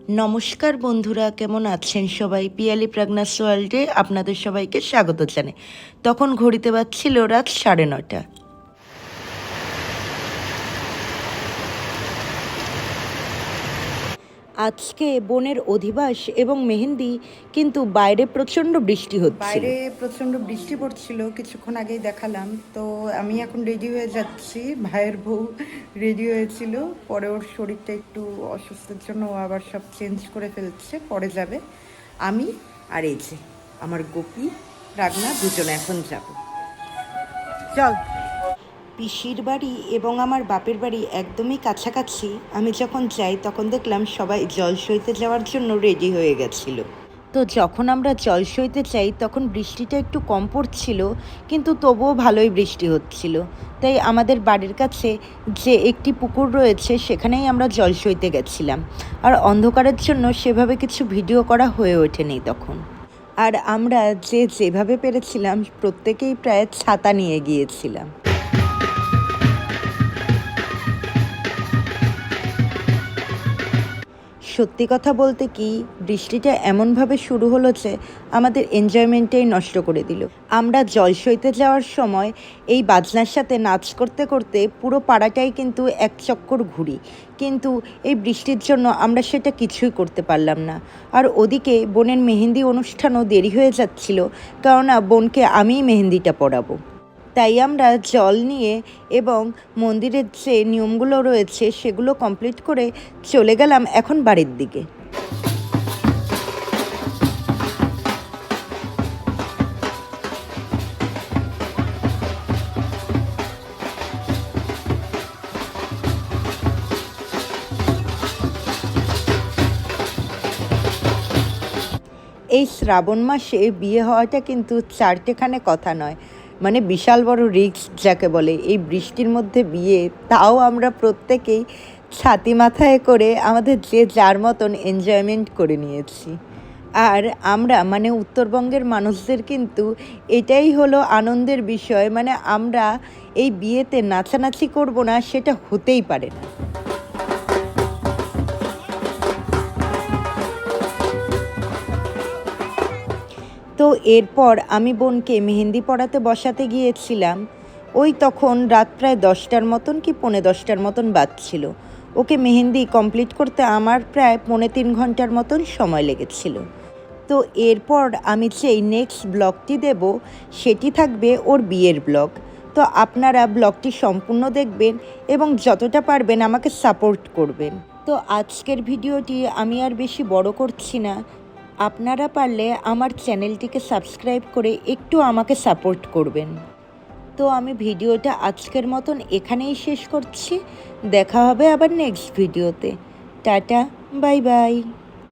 নমস্কার বন্ধুরা, কেমন আছেন সবাই? পিয়ালি প্রেগন্যান্স ওয়ার্ল্ডে আপনাদের সবাইকে স্বাগত জানাই। তখন ঘড়িতে বাজছিল রাত 9:30। আজকে বোনের অধিবাস এবং মেহেন্দি, কিন্তু বাইরে প্রচণ্ড বৃষ্টি হচ্ছিল। বাইরে প্রচণ্ড বৃষ্টি পড়ছিল, কিছুক্ষণ আগেই দেখালাম। তো আমি এখন রেডি হয়ে যাচ্ছি। ভাইয়ের বউ রেডি হয়েছিল, পরে ওর শরীরটা একটু অসুস্থের জন্য ও আবার সব চেঞ্জ করে ফেলছে, পরে যাবে। আমি আর এই যে আমার গোপী রাগনা দুজনে এখন যাব। চল। পিসির বাড়ি এবং আমার বাপের বাড়ি একদমই কাছাকাছি। আমি যখন যাই তখন দেখলাম সবাই জল সইতে যাওয়ার জন্য রেডি হয়ে গেছিল। তো যখন আমরা জল সইতে চাই তখন বৃষ্টিটা একটু কম পড়ছিল, কিন্তু তবুও ভালোই বৃষ্টি হচ্ছিল। তাই আমাদের বাড়ির কাছে যে একটি পুকুর রয়েছে সেখানেই আমরা জল সইতে গেছিলাম। আর অন্ধকারের জন্য সেভাবে কিছু ভিডিও করা হয়ে ওঠেনি তখন। আর আমরা যেভাবে পেরেছিলাম প্রত্যেকেই প্রায় ছাতা নিয়ে গিয়েছিলাম। সত্যি কথা বলতে কি, বৃষ্টিটা এমনভাবে শুরু হলো যে আমাদের এনজয়মেন্টটাই নষ্ট করে দিল। আমরা জল সইতে যাওয়ার সময় এই বাজনার সাথে নাচ করতে করতে পুরো পাড়াটাই কিন্তু এক চক্কর ঘুরি, কিন্তু এই বৃষ্টির জন্য আমরা সেটা কিছুই করতে পারলাম না। আর ওদিকে বোনের মেহেন্দি অনুষ্ঠানও দেরি হয়ে যাচ্ছিল, কেননা বোনকে আমিই মেহেন্দিটা পরাবো। তাই আমরা জল নিয়ে এবং মন্দিরের যে নিয়মগুলো রয়েছে সেগুলো কমপ্লিট করে চলে গেলাম এখন বাড়ির দিকে। এই শ্রাবণ মাসে বিয়ে হওয়াটা কিন্তু চারটেখানে কথা নয়, মানে বিশাল বড় রিস্ক যাকে বলে। এই বৃষ্টির মধ্যে বিয়ে, তাও আমরা প্রত্যেকেই ছাতি মাথায় করে আমাদের যে যার মতন এনজয়মেন্ট করে নিয়েছি। আর আমরা মানে উত্তরবঙ্গের মানুষদের কিন্তু এটাই হলো আনন্দের বিষয়, মানে আমরা এই বিয়েতে নাচানাচি করব না সেটা হতেই পারে না। তো এরপর আমি বোনকে মেহেন্দি পরাতে বসাতে গিয়েছিলাম। ওই তখন রাত প্রায় 10টার মতন কি 10:45 মতন বাজছিল। ওকে মেহেন্দি কমপ্লিট করতে আমার প্রায় 3.25 ঘন্টার মতন সময় লেগেছিল। তো এরপর আমি যেই নেক্সট ব্লগটি দেব সেটি থাকবে ওর বিয়ের ব্লগ। তো আপনারা ব্লগটি সম্পূর্ণ দেখবেন এবং যতটা পারবেন আমাকে সাপোর্ট করবেন। তো আজকের ভিডিওটি আমি আর বেশি বড় করছি না। আপনারা পারলে আমার চ্যানেলটিকে সাবস্ক্রাইব করে একটু আমাকে সাপোর্ট করবেন। তো আমি ভিডিওটা আজকের মতন এখানেই শেষ করছি। দেখা হবে আবার নেক্সট ভিডিওতে। Tata, bye bye.